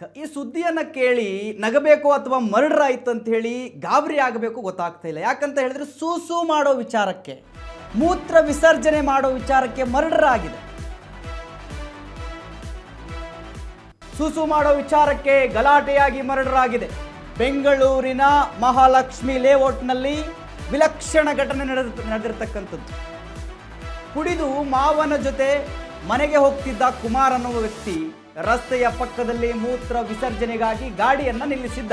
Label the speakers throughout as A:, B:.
A: ಈ ಸುದ್ದಿಯನ್ನು ಕೇಳಿ ನಗಬೇಕು ಅಥವಾ ಮರ್ಡರ್ ಆಯ್ತು ಅಂತ ಹೇಳಿ ಗಾಬರಿ ಆಗಬೇಕು ಗೊತ್ತಾಗ್ತಾ ಇಲ್ಲ. ಯಾಕಂತ ಹೇಳಿದ್ರೆ ಸೂಸು ಮಾಡೋ ವಿಚಾರಕ್ಕೆ, ಮೂತ್ರ ವಿಸರ್ಜನೆ ಮಾಡೋ ವಿಚಾರಕ್ಕೆ ಮರ್ಡರ್ ಆಗಿದೆ. ಸೂಸು ಮಾಡೋ ವಿಚಾರಕ್ಕೆ ಗಲಾಟೆಯಾಗಿ ಮರ್ಡರ್ ಆಗಿದೆ. ಬೆಂಗಳೂರಿನ ಮಹಾಲಕ್ಷ್ಮಿ ಲೇಔಟ್ನಲ್ಲಿ ವಿಲಕ್ಷಣ ಘಟನೆ ನಡೆದಿರ್ತಕ್ಕಂಥದ್ದು. ಕುಡಿದು ಮಾವನ ಜೊತೆ ಮನೆಗೆ ಹೋಗ್ತಿದ್ದ ಕುಮಾರ್ ಅನ್ನುವ ವ್ಯಕ್ತಿ ರಸ್ತೆಯ ಪಕ್ಕದಲ್ಲಿ ಮೂತ್ರ ವಿಸರ್ಜನೆಗಾಗಿ ಗಾಡಿಯನ್ನು ನಿಲ್ಲಿಸಿದ್ದ.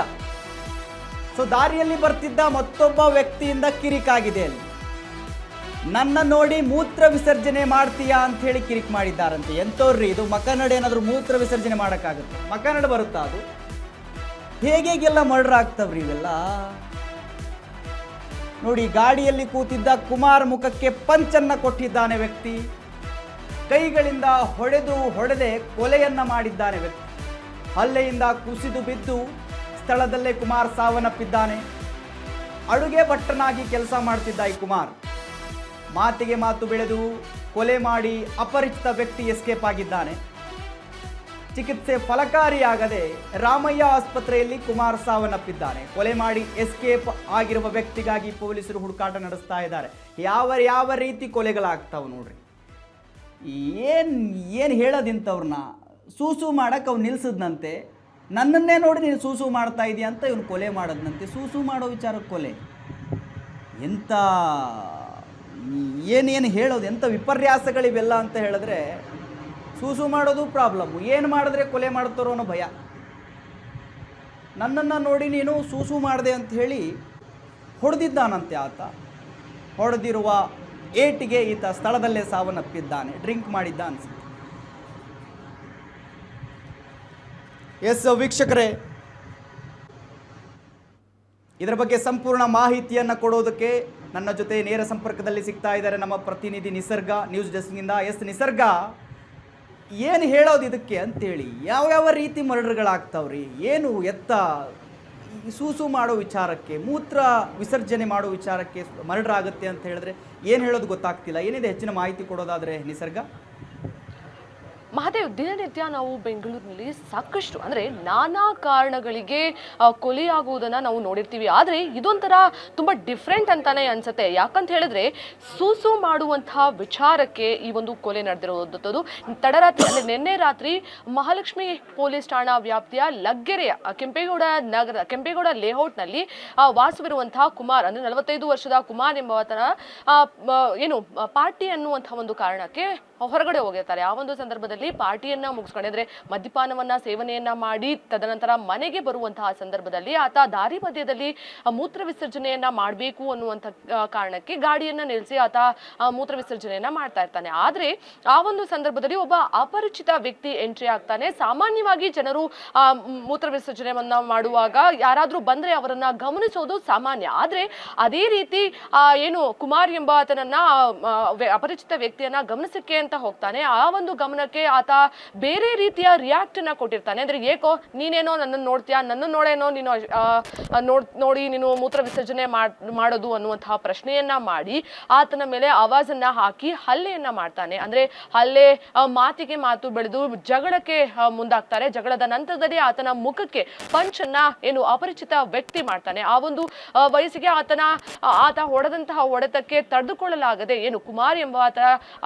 A: ಸೊ ದಾರಿಯಲ್ಲಿ ಬರ್ತಿದ್ದ ಮತ್ತೊಬ್ಬ ವ್ಯಕ್ತಿಯಿಂದ ಕಿರಿಕಾಗಿದೆ. ಅಲ್ಲಿ ನನ್ನ ನೋಡಿ ಮೂತ್ರ ವಿಸರ್ಜನೆ ಮಾಡ್ತೀಯಾ ಅಂತ ಹೇಳಿ ಕಿರಿಕ್ ಮಾಡಿದ್ದಾರಂತೆ. ಎಂತೋರ್ರಿ ಇದು, ಮಕ್ಕನಡೆ ಏನಾದರೂ ಮೂತ್ರ ವಿಸರ್ಜನೆ ಮಾಡೋಕ್ಕಾಗುತ್ತೆ? ಮಕ್ಕನಡೆ ಬರುತ್ತಾ ಅದು? ಹೇಗೆಲ್ಲ ಮರ್ಡರ್ ಆಗ್ತವ್ರಿ ಇವೆಲ್ಲ. ನೋಡಿ, ಗಾಡಿಯಲ್ಲಿ ಕೂತಿದ್ದ ಕುಮಾರ್ ಮುಖಕ್ಕೆ ಪಂಚನ್ನ ಕೊಟ್ಟಿದ್ದಾನೆ ವ್ಯಕ್ತಿ. ಕೈಗಳಿಂದ ಹೊಡೆದೆ ಕೊಲೆಯನ್ನ ಮಾಡಿದ್ದಾನೆ ವ್ಯಕ್ತಿ. ಹಲ್ಲೆಯಿಂದ ಕುಸಿದು ಬಿದ್ದು ಸ್ಥಳದಲ್ಲೇ ಕುಮಾರ್ ಸಾವನ್ನಪ್ಪಿದ್ದಾನೆ. ಅಡುಗೆ ಭಟ್ಟನಾಗಿ ಕೆಲಸ ಮಾಡ್ತಿದ್ದ ಈ ಕುಮಾರ್ ಮಾತಿಗೆ ಮಾತು ಬೆಳೆದು ಕೊಲೆ ಮಾಡಿ ಅಪರಿಚಿತ ವ್ಯಕ್ತಿ ಎಸ್ಕೇಪ್ ಆಗಿದ್ದಾನೆ. ಚಿಕಿತ್ಸೆ ಫಲಕಾರಿಯಾಗದೆ ರಾಮಯ್ಯ ಆಸ್ಪತ್ರೆಯಲ್ಲಿ ಕುಮಾರ್ ಸಾವನ್ನಪ್ಪಿದ್ದಾನೆ. ಕೊಲೆ ಮಾಡಿ ಎಸ್ಕೇಪ್ ಆಗಿರುವ ವ್ಯಕ್ತಿಗಾಗಿ ಪೊಲೀಸರು ಹುಡುಕಾಟ ನಡೆಸ್ತಾ ಇದ್ದಾರೆ. ಯಾವ ರೀತಿ ಕೊಲೆಗಳಾಗ್ತಾವೆ ನೋಡ್ರಿ. ಏನು ಹೇಳೋದಿಂತವ್ರನ್ನ ಸೂಸು ಮಾಡಕ್ಕೆ ಅವ್ನು ನಿಲ್ಸಿದ್ನಂತೆ. ನನ್ನನ್ನೇ ನೋಡಿ ನೀನು ಸೂಸು ಮಾಡ್ತಾ ಇದೀಯ ಅಂತ ಇವನು ಕೊಲೆ ಮಾಡೋದನಂತೆ. ಸೂಸು ಮಾಡೋ ವಿಚಾರಕ್ಕೆ ಕೊಲೆ, ಎಂಥ ಏನೇನು ಹೇಳೋದು, ಎಂಥ ವಿಪರ್ಯಾಸಗಳಿವೆಲ್ಲ ಅಂತ ಹೇಳಿದ್ರೆ. ಸೂಸು ಮಾಡೋದು ಪ್ರಾಬ್ಲಮ್ಮು, ಏನು ಮಾಡಿದ್ರೆ ಕೊಲೆ ಮಾಡ್ತಾರೋ ಅನ್ನೋ ಭಯ. ನನ್ನನ್ನು ನೋಡಿ ನೀನು ಸೂಸು ಮಾಡಿದೆ ಅಂತ ಹೇಳಿ ಹೊಡೆದಿದ್ದಾನಂತೆ ಆತ. ಹೊಡೆದಿರುವ ಏಟಿಗೆ ಈತ ಸ್ಥಳದಲ್ಲೇ ಸಾವನ್ನಪ್ಪಿದ್ದಾನೆ. ಡ್ರಿಂಕ್ ಮಾಡಿದ್ದ ಅನ್ಸುತ್ತೆ. ಎಸ್ ವೀಕ್ಷಕರೇ, ಇದರ ಬಗ್ಗೆ ಸಂಪೂರ್ಣ ಮಾಹಿತಿಯನ್ನು ಕೊಡೋದಕ್ಕೆ ನನ್ನ ಜೊತೆ ನೇರ ಸಂಪರ್ಕದಲ್ಲಿ ಸಿಗ್ತಾ ಇದ್ದಾರೆ ನಮ್ಮ ಪ್ರತಿನಿಧಿ ನಿಸರ್ಗ, ನ್ಯೂಸ್ ಡೆಸ್ಕ್ನಿಂದ. ಎಸ್ ನಿಸರ್ಗ, ಏನು ಹೇಳೋದು ಇದಕ್ಕೆ ಅಂತೇಳಿ? ಯಾವ ರೀತಿ ಮರ್ಡರ್ಗಳಾಗ್ತಾವ್ರಿ? ಏನು ಎತ್ತ ಸೂಸು ಮಾಡೋ ವಿಚಾರಕ್ಕೆ, ಮೂತ್ರ ವಿಸರ್ಜನೆ ಮಾಡೋ ವಿಚಾರಕ್ಕೆ ಮರ್ಡರ್ ಆಗುತ್ತೆ ಅಂತ ಹೇಳಿದ್ರೆ ಏನು ಹೇಳೋದು ಗೊತ್ತಾಗ್ತಿಲ್ಲ. ಏನಿದೆ ಹೆಚ್ಚಿನ ಮಾಹಿತಿ ಕೊಡೋದಾದರೆ ನಿಸರ್ಗ?
B: ಮಹಾದೇವ್, ದಿನನಿತ್ಯ ನಾವು ಬೆಂಗಳೂರಿನಲ್ಲಿ ಸಾಕಷ್ಟು ಅಂದರೆ ನಾನಾ ಕಾರಣಗಳಿಗೆ ಕೊಲೆಯಾಗುವುದನ್ನು ನಾವು ನೋಡಿರ್ತೀವಿ. ಆದರೆ ಇದೊಂಥರ ತುಂಬ ಡಿಫ್ರೆಂಟ್ ಅಂತಾನೆ ಅನ್ಸುತ್ತೆ. ಯಾಕಂತ ಹೇಳಿದ್ರೆ ಸೂಸು ಮಾಡುವಂತಹ ವಿಚಾರಕ್ಕೆ ಈ ಒಂದು ಕೊಲೆ ನಡೆದಿರೋದು ತಡರಾತ್ರಿ, ಅಂದರೆ ನಿನ್ನೆ ರಾತ್ರಿ ಮಹಾಲಕ್ಷ್ಮಿ ಪೊಲೀಸ್ ಠಾಣಾ ವ್ಯಾಪ್ತಿಯ ಲಗ್ಗೆರೆಯ ಕೆಂಪೇಗೌಡ ಲೇಔಟ್ನಲ್ಲಿ ವಾಸವಿರುವಂತಹ ಕುಮಾರ್, ಅಂದರೆ 45 ವರ್ಷದ ಕುಮಾರ್ ಎಂಬಾತನ ಪಾರ್ಟಿ ಅನ್ನುವಂತಹ ಒಂದು ಕಾರಣಕ್ಕೆ ಹೊರಗಡೆ ಹೋಗಿರ್ತಾರೆ. ಆ ಒಂದು ಸಂದರ್ಭದಲ್ಲಿ ಪಾರ್ಟಿಯನ್ನ ಮುಗಿಸ್ಕೊಂಡು, ಅಂದರೆ ಮದ್ಯಪಾನವನ್ನ ಸೇವನೆಯನ್ನ ಮಾಡಿ ತದನಂತರ ಮನೆಗೆ ಬರುವಂತಹ ಸಂದರ್ಭದಲ್ಲಿ ಆತ ದಾರಿ ಮಧ್ಯದಲ್ಲಿ ಮೂತ್ರ ವಿಸರ್ಜನೆಯನ್ನ ಮಾಡಬೇಕು ಅನ್ನುವಂಥ ಕಾರಣಕ್ಕೆ ಗಾಡಿಯನ್ನ ನಿಲ್ಲಿಸಿ ಆತ ಮೂತ್ರ ವಿಸರ್ಜನೆಯನ್ನ ಮಾಡ್ತಾ ಇರ್ತಾನೆ. ಆದ್ರೆ ಆ ಒಂದು ಸಂದರ್ಭದಲ್ಲಿ ಒಬ್ಬ ಅಪರಿಚಿತ ವ್ಯಕ್ತಿ ಎಂಟ್ರಿ ಆಗ್ತಾನೆ. ಸಾಮಾನ್ಯವಾಗಿ ಜನರು ಮೂತ್ರ ವಿಸರ್ಜನೆಯನ್ನ ಮಾಡುವಾಗ ಯಾರಾದ್ರೂ ಬಂದ್ರೆ ಅವರನ್ನ ಗಮನಿಸೋದು ಸಾಮಾನ್ಯ. ಆದ್ರೆ ಅದೇ ರೀತಿ ಕುಮಾರ್ ಎಂಬ ಆತನನ್ನ ಅಪರಿಚಿತ ವ್ಯಕ್ತಿಯನ್ನ ಗಮನಿಸಕ್ಕೆ ಅಂತ ಹೋಗ್ತಾನೆ. ಆ ಒಂದು ಗಮನಕ್ಕೆ ಆತ ಬೇರೆ ರೀತಿಯ ರಿಯಾಕ್ಟ್ ಅನ್ನ ಕೊಟ್ಟಿರ್ತಾನೆ. ಅಂದ್ರೆ ಏಕೋ ನೀನೇನೋ ನನ್ನನ್ನು ನೋಡ್ತೀಯಾ, ನನ್ನ ನೋಡೇನೋ ನೀನು ನೋಡಿ ನೀನು ಮೂತ್ರ ವಿಸರ್ಜನೆ ಮಾಡೋದು ಅನ್ನುವಂತಹ ಪ್ರಶ್ನೆಯನ್ನ ಮಾಡಿ ಆತನ ಮೇಲೆ ಆವಾಜನ್ನ ಹಾಕಿ ಹಲ್ಲೆಯನ್ನ ಮಾಡ್ತಾನೆ. ಅಂದ್ರೆ ಹಲ್ಲೆ, ಮಾತಿಗೆ ಮಾತು ಬೆಳೆದು ಜಗಳಕ್ಕೆ ಮುಂದಾಗ್ತಾರೆ. ಜಗಳದ ನಂತರದಲ್ಲಿ ಆತನ ಮುಖಕ್ಕೆ ಪಂಚನ್ನ ಅಪರಿಚಿತ ವ್ಯಕ್ತಿ ಮಾಡ್ತಾನೆ. ಆ ಒಂದು ವಯಸ್ಸಿಗೆ ಆತ ಹೊಡೆದಂತಹ ಹೊಡೆತಕ್ಕೆ ತಡೆದುಕೊಳ್ಳಲಾಗದೆ ಕುಮಾರ್ ಎಂಬ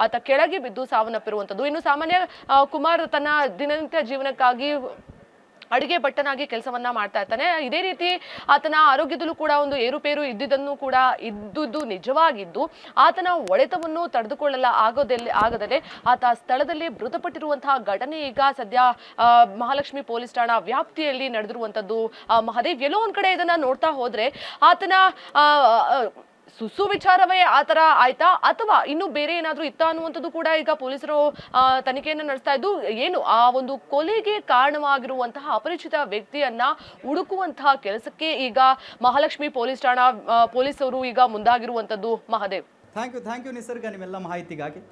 B: ಆತ ಕೆಳಗೆ ಬಿದ್ದು ಸಾವನ್ನಪ್ಪಿರುವಂಥದ್ದು. ಇನ್ನು ಸಾಮಾನ್ಯ ಕುಮಾರ್ ತನ್ನ ದಿನನಿತ್ಯ ಜೀವನಕ್ಕಾಗಿ ಅಡುಗೆ ಭಟ್ಟನಾಗಿ ಕೆಲಸವನ್ನ ಮಾಡ್ತಾ ಇರ್ತಾನೆ. ಇದೇ ರೀತಿ ಆತನ ಆರೋಗ್ಯದಲ್ಲೂ ಕೂಡ ಒಂದು ಏರುಪೇರು ಇದ್ದುದು ನಿಜವಾಗಿದ್ದು ಆತನ ಹೊಡೆತವನ್ನು ಆಗದಲ್ಲೇ ಆತ ಸ್ಥಳದಲ್ಲಿ ಮೃತಪಟ್ಟಿರುವಂತಹ ಘಟನೆ ಈಗ ಸದ್ಯ ಮಹಾಲಕ್ಷ್ಮಿ ಪೊಲೀಸ್ ಠಾಣಾ ವ್ಯಾಪ್ತಿಯಲ್ಲಿ ನಡೆದಿರುವಂತದ್ದು. ಮಹದೇವ್, ಎಲ್ಲೋ ಒಂದ್ ಕಡೆ ಇದನ್ನ ನೋಡ್ತಾ ಹೋದ್ರೆ ಆತನ ಸುಸು ವಿಚಾರವೇ ಆತರ ಆಯ್ತಾ ಅಥವಾ ಇನ್ನು ಬೇರೆ ಏನಾದ್ರೂ ಇತ್ತ ಅನ್ನುವಂಥದ್ದು ಕೂಡ ಈಗ ಪೊಲೀಸರು ತನಿಖೆಯನ್ನು ನಡೆಸ್ತಾ ಇದ್ದು. ಆ ಒಂದು ಕೊಲೆಗೆ ಕಾರಣವಾಗಿರುವಂತಹ ಅಪರಿಚಿತ ವ್ಯಕ್ತಿಯನ್ನ ಹುಡುಕುವಂತಹ ಕೆಲಸಕ್ಕೆ ಈಗ ಮಹಾಲಕ್ಷ್ಮಿ ಪೊಲೀಸ್ ಠಾಣಾ ಪೊಲೀಸರು ಈಗ ಮುಂದಾಗಿರುವಂತದ್ದು. ಮಹದೇವ್,
A: ಥ್ಯಾಂಕ್ ಯು ನಿಸರ್ಗ, ನಿಮ್ಮೆಲ್ಲ ಮಾಹಿತಿಗಾಗಿ.